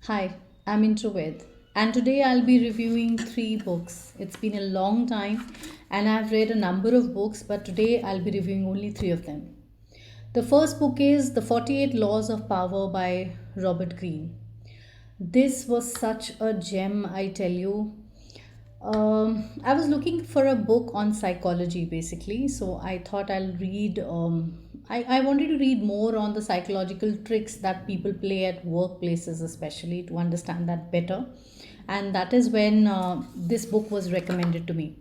Hi, I'm Introved, and today I'll be reviewing three books. It's been a long time, and I've read a number of books, but today I'll be reviewing only three of them. The first book is The 48 Laws of Power by Robert Greene. This was such a gem, I tell you. I was looking for a book on psychology basically, so I thought I'll read. I wanted to read more on the psychological tricks that people play at workplaces, especially to understand that better. And that is when this book was recommended to me.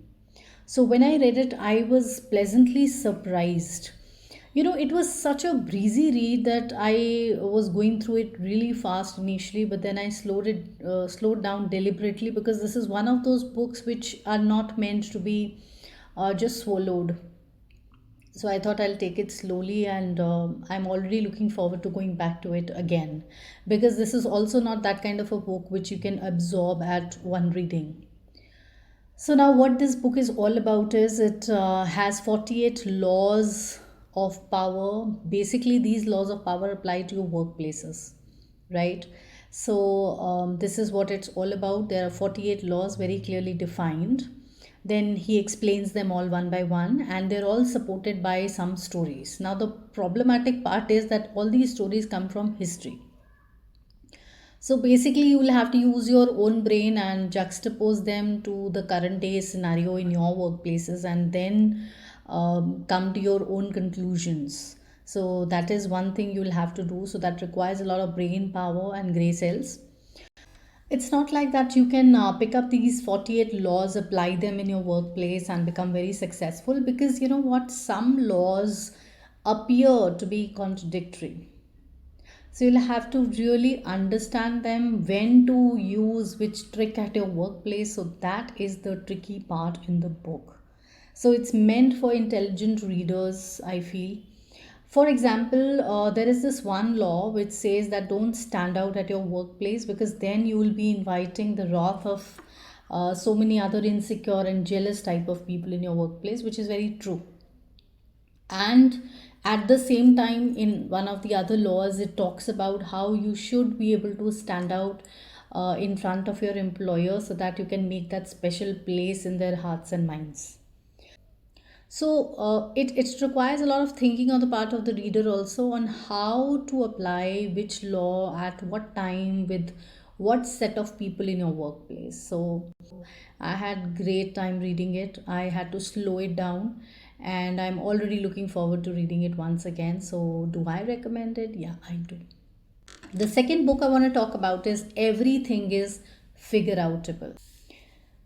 So when I read it, I was pleasantly surprised. It was such a breezy read that I was going through it really fast initially, but then I slowed down deliberately because this is one of those books which are not meant to be just swallowed. So I thought I'll take it slowly, and I'm already looking forward to going back to it again because this is also not that kind of a book which you can absorb at one reading. So now, what this book is all about is it has 48 laws of power. Basically, these laws of power apply to your workplaces, right? So this is what it's all about. There are 48 laws very clearly defined. Then he explains them all one by one, and they're all supported by some stories. Now, the problematic part is that all these stories come from history. So basically, you will have to use your own brain and juxtapose them to the current day scenario in your workplaces, and then come to your own conclusions. So that is one thing you will have to do. So that requires a lot of brain power and gray cells. It's not like that you can pick up these 48 laws, apply them in your workplace, and become very successful, because you know what? Some laws appear to be contradictory, so you'll have to really understand them, when to use which trick at your workplace. So that is the tricky part in the book. So it's meant for intelligent readers, I feel. For example, there is this one law which says that don't stand out at your workplace, because then you will be inviting the wrath of so many other insecure and jealous type of people in your workplace, which is very true. And at the same time, in one of the other laws, it talks about how you should be able to stand out in front of your employer, so that you can make that special place in their hearts and minds. So it requires a lot of thinking on the part of the reader also, on how to apply which law at what time with what set of people in your workplace. So I had great time reading it. I had to slow it down, and I'm already looking forward to reading it once again. So do I recommend it? Yeah, I do. The second book I want to talk about is Everything is Figure Outable.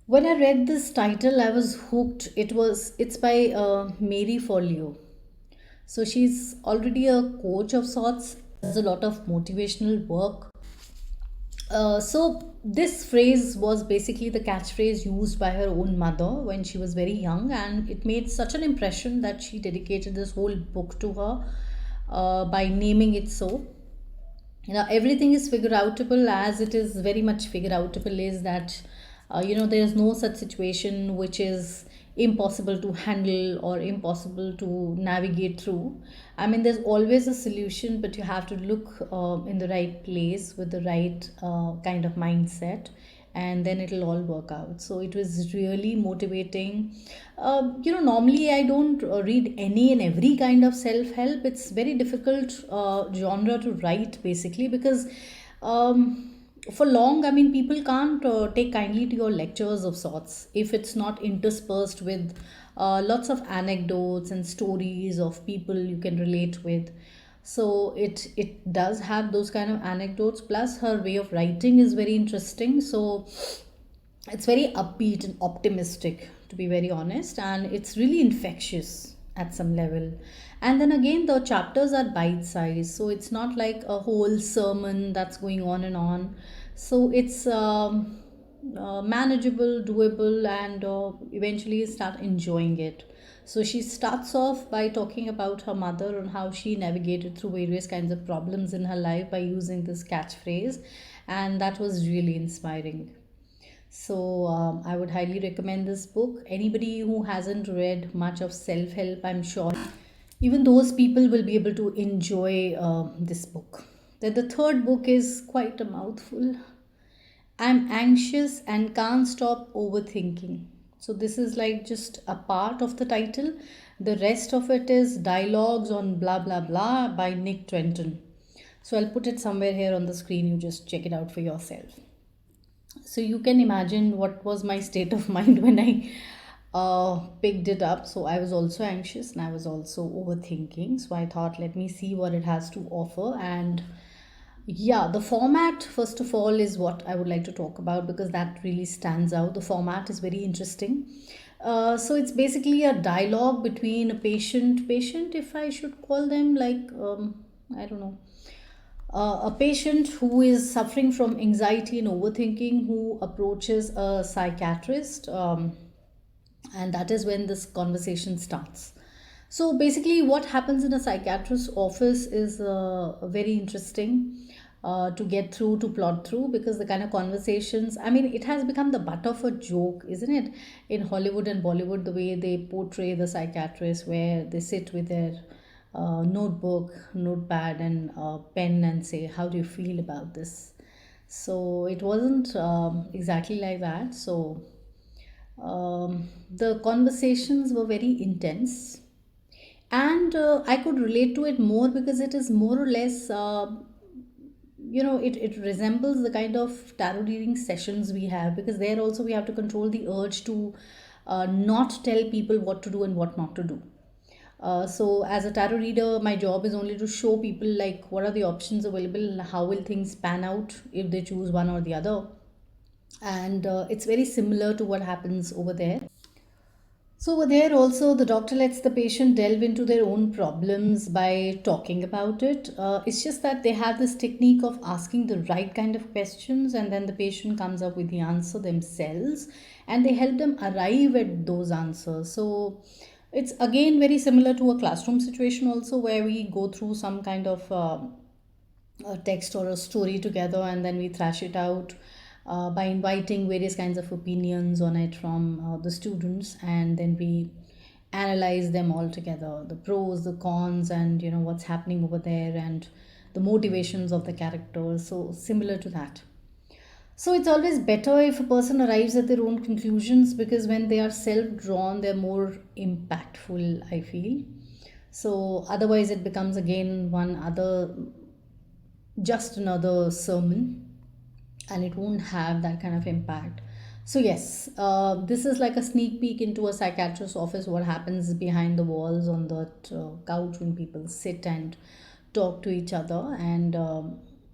When I read this title, I was hooked. It's by Mary Forleo. So she's already a coach of sorts, does a lot of motivational work. So this phrase was basically the catchphrase used by her own mother when she was very young, and it made such an impression that she dedicated this whole book to her by naming it so. Everything is figure outable, as it is very much figure outable, is that there is no such situation which is impossible to handle or impossible to navigate through. I mean, there's always a solution, but you have to look in the right place with the right kind of mindset, and then it'll all work out. So it was really motivating. Normally I don't read any and every kind of self help. It's very difficult genre to write, basically, because um, for long, I mean, people can't take kindly to your lectures of sorts if it's not interspersed with lots of anecdotes and stories of people you can relate with. So it does have those kind of anecdotes, plus her way of writing is very interesting. So it's very upbeat and optimistic, to be very honest, and it's really infectious at some level. And then again, the chapters are bite sized, so it's not like a whole sermon that's going on and on. So it's manageable, doable, and eventually you start enjoying it. So she starts off by talking about her mother and how she navigated through various kinds of problems in her life by using this catchphrase, and that was really inspiring. So I would highly recommend this book. Anybody who hasn't read much of self help, I'm sure even those people will be able to enjoy this book. that the third book is quite a mouthful. I'm anxious and can't stop overthinking. So, this is like just a part of the title. The rest of it is Dialogues on Blah Blah Blah by Nick Trenton. So, I'll put it somewhere here on the screen. You just check it out for yourself. So, you can imagine what was my state of mind when I picked it up. So, I was also anxious and I was also overthinking. So, I thought, let me see what it has to offer. And yeah, the format, first of all, is what I would like to talk about because that really stands out. The format is very interesting. So it's basically a dialogue between a patient, if I should call them, like, I don't know, a patient who is suffering from anxiety and overthinking who approaches a psychiatrist, and that is when this conversation starts. So basically, what happens in a psychiatrist's office is very interesting to get through, to plot through, because the kind of conversations, I mean, it has become the butt of a joke, isn't it? In Hollywood and Bollywood, the way they portray the psychiatrist, where they sit with their notebook, notepad, and pen and say, how do you feel about this? So it wasn't exactly like that. So the conversations were very intense, and I could relate to it more because it is more or less, it resembles the kind of tarot reading sessions we have, because there also we have to control the urge to not tell people what to do and what not to do. So as a tarot reader, my job is only to show people like what are the options available, how will things pan out if they choose one or the other. And it's very similar to what happens over there. So, over there also, the doctor lets the patient delve into their own problems by talking about it. It's just that they have this technique of asking the right kind of questions, and then the patient comes up with the answer themselves, and they help them arrive at those answers. So, it's again very similar to a classroom situation, also, where we go through some kind of a text or a story together, and then we thrash it out by inviting various kinds of opinions on it from the students, and then we analyze them all together, the pros, the cons, and what's happening over there, and the motivations of the characters. So similar to that. So it's always better if a person arrives at their own conclusions, because when they are self drawn, they're more impactful, I feel. So otherwise it becomes again one other, just another sermon, and it won't have that kind of impact. So yes, this is like a sneak peek into a psychiatrist's office, what happens behind the walls on that couch when people sit and talk to each other, and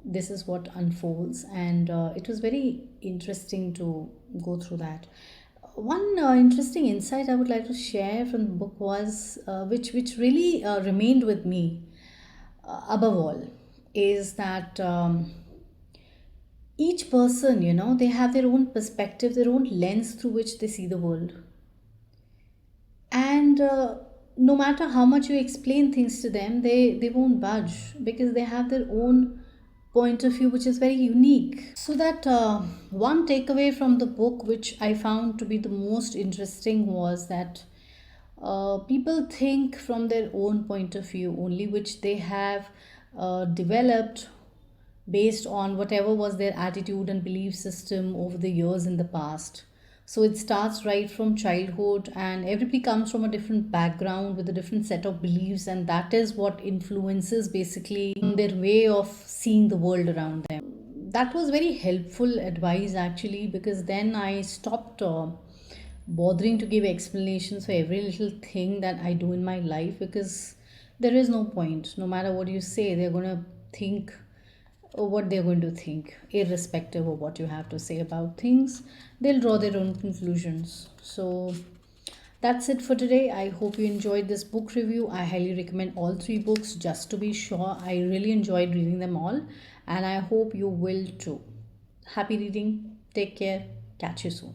this is what unfolds, and it was very interesting to go through that. One interesting insight I would like to share from the book was, which really remained with me above all, is that each person, they have their own perspective, their own lens through which they see the world. And no matter how much you explain things to them, they won't budge, because they have their own point of view, which is very unique. So that one takeaway from the book, which I found to be the most interesting, was that people think from their own point of view only, which they have developed based on whatever was their attitude and belief system over the years in the past. So it starts right from childhood, and everybody comes from a different background with a different set of beliefs, and that is what influences basically their way of seeing the world around them. That was very helpful advice actually, because then I stopped bothering to give explanations for every little thing that I do in my life, because there is no point. No matter what you say, they're going to think what they're going to think, irrespective of what you have to say about things. They'll draw their own conclusions. So that's it for today. I hope you enjoyed this book review. I highly recommend all three books, just to be sure. I really enjoyed reading them all, and I hope you will too. Happy reading. Take care. Catch you soon.